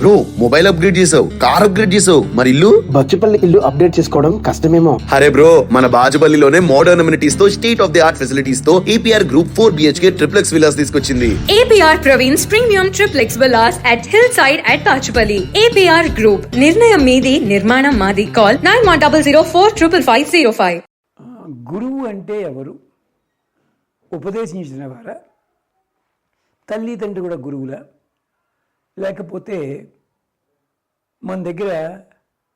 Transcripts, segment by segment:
Bro mobile upgrade చేసావు, car upgrade చేసావు, మరి ఇల్లు? బచ్చుపల్లి ఇల్లు అప్డేట్ చేసుకోవడం కష్టమేమో. అరే బ్రో, మన బాజుపల్లిలోనే మోడర్న్ అమ్యూనిటీస్ తో, state of the art facilities తో APR Group 4 BHK triplex villas తీసుకొచ్చింది. APR Praveen's Premium Triplex Villas at Hillside at Bachupalli. APR Group, నిర్ణయం మీది, నిర్మాణం మాది. కాల్ 9100455505. గురువు అంటే ఎవరు? ఉపదేశించిన వారా? తల్లిదండ్రి కూడా గురువులా? లేకపోతే మన దగ్గర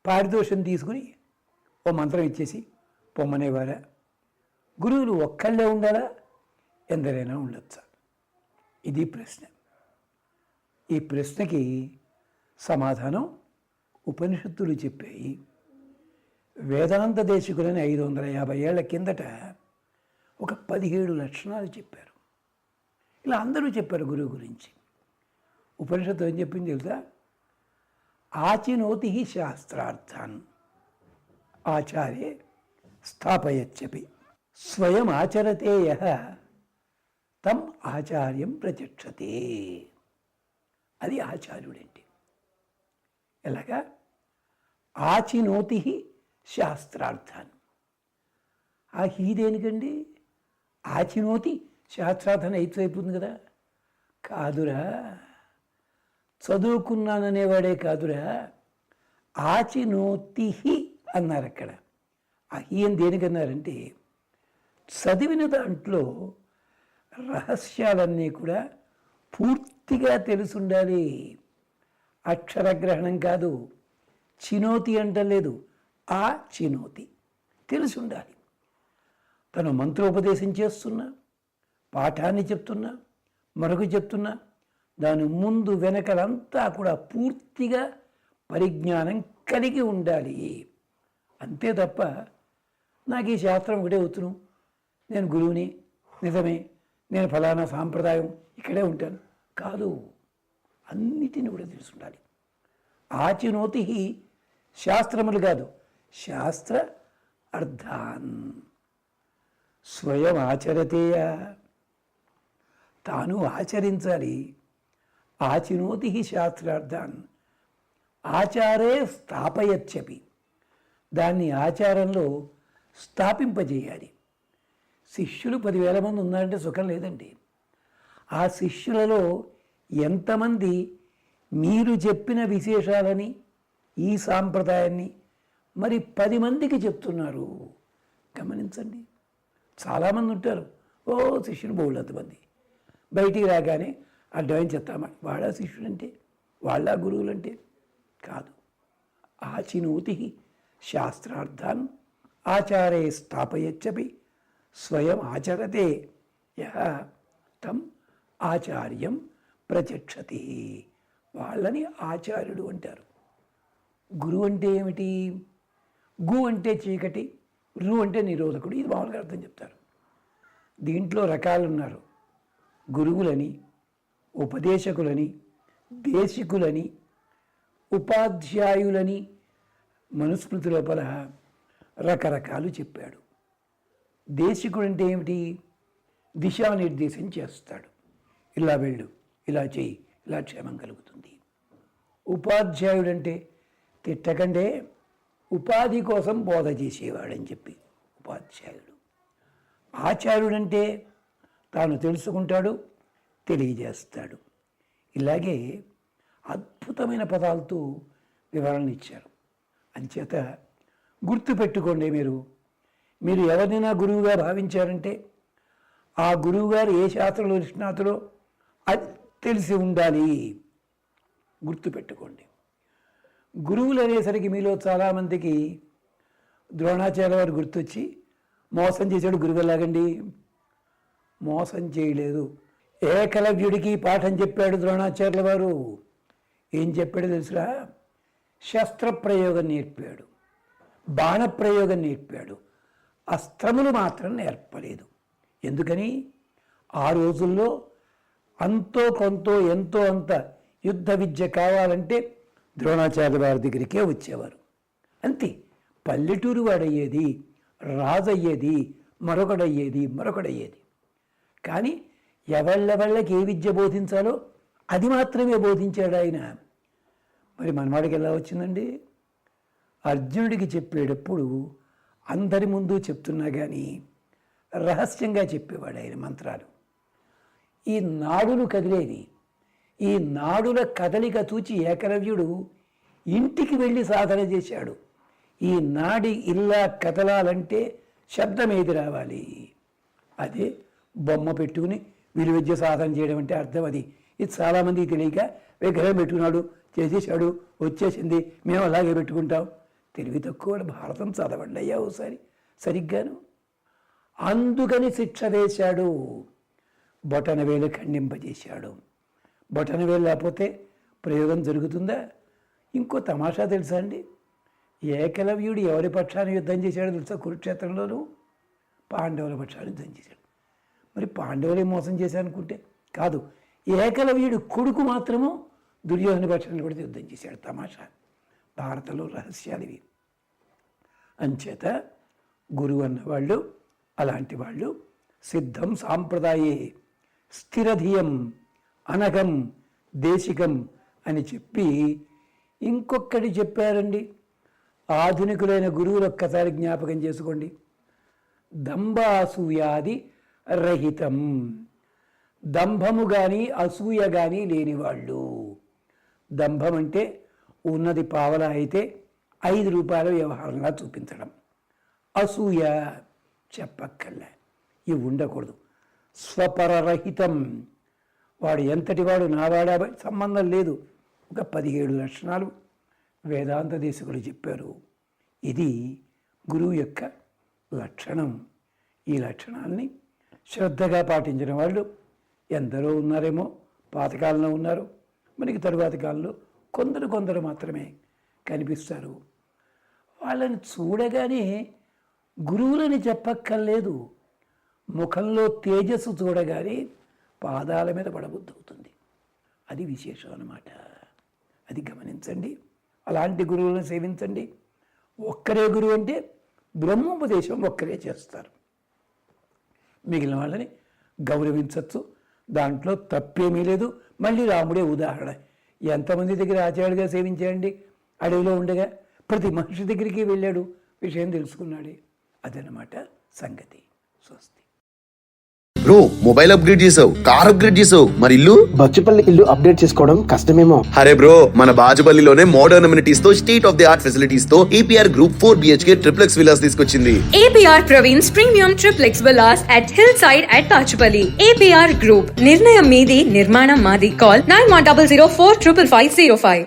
పారితోషం తీసుకుని ఓ మంత్రం ఇచ్చేసి పొమ్మనేవారా? గురువులు ఒక్కళ్ళే ఉండాలా, ఎందరైనా ఉండొచ్చా? ఇది ప్రశ్న. ఈ ప్రశ్నకి సమాధానం ఉపనిషత్తులు చెప్పాయి. వేదాంత దేశికులని 550 ఏళ్ల కిందట ఒక 17 లక్షణాలు చెప్పారు. ఇలా అందరూ చెప్పారు గురువు గురించి. ఉపనిషత్తు ఏం చెప్పింది తెలుసా? ఆచినోతి శాస్త్రార్థాన్ ఆచార్యే స్థాపయచ్చపి స్వయం ఆచరతే యః తం ఆచార్యం ప్రచక్షతే. అది ఆచార్యుడంటే. ఎలాగా? ఆచినోతి శాస్త్రార్థాన్. ఆ హీ దేనికండి? ఆచినోతి శాస్త్రార్థాన్ని అయిపోతుంది కదా. కాదురా, చదువుకున్నాననేవాడే కాదురా, ఆచినోతి అన్నారు అక్కడ. ఆ హీ అని దేనికన్నారంటే, చదివిన దాంట్లో రహస్యాలన్నీ కూడా పూర్తిగా తెలుసుండాలి. అక్షరగ్రహణం కాదు, చినోతి అంటలేదు, ఆ చినోతి తెలిసి ఉండాలి. తను మంత్రోపదేశం చేస్తున్నా, పాఠాన్ని చెప్తున్నా, మరొక చెప్తున్నా, దాని ముందు వెనకలంతా కూడా పూర్తిగా పరిజ్ఞానం కలిగి ఉండాలి. అంతే తప్ప నాకు ఈ శాస్త్రం ఒకటే వచ్చును, నేను గురువుని, నిజమే, నేను ఫలానా సాంప్రదాయం ఇక్కడే ఉంటాను కాదు. అన్నిటిని కూడా తెలిసి ఉండాలి. ఆచినోతి శాస్త్రములు కాదు, శాస్త్ర అర్థాన్. స్వయం ఆచరతేయ, తాను ఆచరించాలి. ఆచినోతి శాస్త్రార్థాన్ ఆచారే స్థాపయచ్చపి, దాన్ని ఆచారంలో స్థాపింపజేయాలి. శిష్యులు 10,000 మంది ఉన్నారంటే సుఖం లేదండి. ఆ శిష్యులలో ఎంతమంది మీరు చెప్పిన విశేషాలని, ఈ సాంప్రదాయాన్ని మరి 10 మందికి చెప్తున్నారు గమనించండి. చాలామంది ఉంటారు, ఓ శిష్యులు బోళ్ళంతమంది, బయటికి రాగానే అడ్డమైన చెప్తామా, వాడా శిష్యుడంటే, వాళ్ళ గురువులంటే కాదు. ఆచినోతి శాస్త్రార్థాన్ ఆచారే స్థాపయచ్చపి స్వయం ఆచరతే యః తం ఆచార్యం ప్రచక్షతి. వాళ్ళని ఆచార్యుడు అంటారు. గురువు అంటే ఏమిటి? గు అంటే చీకటి, రు అంటే నిరోధకుడు. ఇది మామూలుగా అర్థం చెప్తారు. దీంట్లో రకాలు ఉన్నారు. గురువులని, ఉపదేశకులని, దేశికులని, ఉపాధ్యాయులని మనుస్మృతి లోపల రకరకాలు చెప్పాడు. దేశికుడు అంటే ఏమిటి? దిశానిర్దేశం చేస్తాడు. ఇలా వెళ్ళు, ఇలా చెయ్యి, ఇలా క్షేమం కలుగుతుంది. ఉపాధ్యాయుడంటే తిట్టకండే ఉపాధి కోసం బోధ చేసేవాడని చెప్పి ఉపాధ్యాయుడు. ఆచార్యుడంటే తాను తెలుసుకుంటాడు, తెలియజేస్తాడు. ఇలాగే అద్భుతమైన పదాలతో వివరణ ఇచ్చారు. అంచేత గుర్తుపెట్టుకోండి, మీరు ఎవరినైనా గురువుగా భావించారంటే ఆ గురువుగారు ఏ శాస్త్రంలో నిష్ణాతులో అది తెలిసి ఉండాలి. గుర్తుపెట్టుకోండి. గురువులు అనేసరికి మీలో చాలామందికి ద్రోణాచార్య వారు గుర్తొచ్చి, మోసం చేశాడు గురువు ఎలాగండి? మోసం చేయలేదు. ఏకలవ్యుడికి పాఠం చెప్పాడు ద్రోణాచార్యుల వారు. ఏం చెప్పాడు తెలుసురా? శస్త్రప్రయోగం నేర్పాడు, బాణప్రయోగం నేర్పాడు, అస్త్రములు మాత్రం నేర్పలేదు. ఎందుకని? ఆ రోజుల్లో అంతో కొంతో ఎంతో అంత యుద్ధ విద్య కావాలంటే ద్రోణాచార్య వారి దగ్గరికే వచ్చేవారు. అంతే. పల్లెటూరు వాడయ్యేది, రాజు అయ్యేది, మరొకడయ్యేది. కానీ ఎవళ్ళకి ఏ విద్య బోధించాలో అది మాత్రమే బోధించాడు ఆయన. మరి మనవాడికి ఎలా వచ్చిందండి? అర్జునుడికి చెప్పేటప్పుడు అందరి ముందు చెప్తున్నా కానీ రహస్యంగా చెప్పేవాడు ఆయన మంత్రాలు. ఈ నాడులు కదిలేది. ఈ నాడుల కదలిక చూచి ఏకలవ్యుడు ఇంటికి వెళ్ళి సాధన చేశాడు. ఈ నాడి ఇలా కదలాలంటే శబ్దం ఏది రావాలి? అదే బొమ్మ పెట్టుకుని విలువిద్య సాధన చేయడం అంటే అర్థం అది. ఇది చాలామందికి తెలియక విగ్రహం పెట్టుకున్నాడు, చేసేసాడు, వచ్చేసింది, మేము అలాగే పెట్టుకుంటాం. తెలివి తక్కువ భారతం చదవండి అయ్యా ఒకసారి సరిగ్గాను. అందుకని శిక్ష వేశాడు, బొటనవేలు ఖండింపజేశాడు. బొటనవేలు లేకపోతే ప్రయోగం జరుగుతుందా? ఇంకో తమాషా తెలుసా అండి? ఏకలవ్యుడు ఎవరి పక్షాన్ని యుద్ధం చేశాడో తెలుసా? కురుక్షేత్రంలోనూ పాండవుల పక్షాన్ని యుద్ధం చేశాడు. మరి పాండవులే మోసం చేశారనుకుంటే కాదు, ఏకలవ్యుడు కొడుకు మాత్రము దుర్యోధన పక్షాన్ని కూడా యుద్ధం చేశాడు. తమాషా భారతంలో రహస్యాలు ఇవి. అంచేత గురువు అన్నవాళ్ళు అలాంటి వాళ్ళు సిద్ధం సాంప్రదాయే స్థిరధియం అనగం దేశికం అని చెప్పి ఇంకొకటి చెప్పారండి. ఆధునికులైన గురువులు ఒక్కసారి జ్ఞాపకం చేసుకోండి. దంభాసూయాది రహితం, దంభము కానీ అసూయ కానీ లేనివాళ్ళు. దంభం అంటే ఉన్నది పావలా అయితే 5 రూపాయల వ్యవహారంగా చూపించడం. అసూయ చెప్పక్కర్లే, ఇవి ఉండకూడదు. స్వపరరహితం, వాడు ఎంతటి వాడు నావాడా సంబంధం లేదు. ఒక 17 లక్షణాలు వేదాంత దేశకులు చెప్పారు. ఇది గురువు యొక్క లక్షణం. ఈ లక్షణాలని శ్రద్ధగా పాటించిన వాళ్ళు ఎందరో ఉన్నారేమో, పాతకాలంలో ఉన్నారు, మనకి తరువాతి కాలంలో కొందరు మాత్రమే కనిపిస్తారు. వాళ్ళని చూడగానే గురువులని చెప్పక్కర్లేదు, ముఖంలో తేజస్సు చూడగానే పాదాల మీద పడబుద్ధి అవుతుంది. అది విశేషం అన్నమాట. అది గమనించండి. అలాంటి గురువులను సేవించండి. ఒక్కరే గురువు అంటే బ్రహ్మోపదేశం ఒక్కరే చేస్తారు, మిగిలిన వాళ్ళని గౌరవించవచ్చు, దాంట్లో తప్పేమీ లేదు. మళ్ళీ రాముడే ఉదాహరణ. ఎంతమంది దగ్గర ఆచార్యుడిగా సేవించాడండి? అడవిలో ఉండగా ప్రతి మనిషి దగ్గరికి వెళ్ళాడు, విషయం తెలుసుకున్నాడు. అదనమాట సంగతి. స్వస్తి. బ్రో, మొబైల్ అప్గ్రేడ్ చేసావు, కార్ అప్గ్రేడ్ చేసావు, మరి ఇల్లు? బచ్చుపల్లి ఇల్లు అప్డేట్ చేసుకోవడం కష్టమేమో. అరే బ్రో, మన బాజుపల్లిలోనే మోడర్న్ అమ్యూనిటీస్ తో state of the art facilities తో APR Group 4 BHK triplex Vilas తీసుకొచ్చింది. APR Praveen's Premium Triplex Villas at Hillside at Pachupalli. APR Group. నిర్ణయం మీది, నిర్మాణం మాది. Call 9100455505.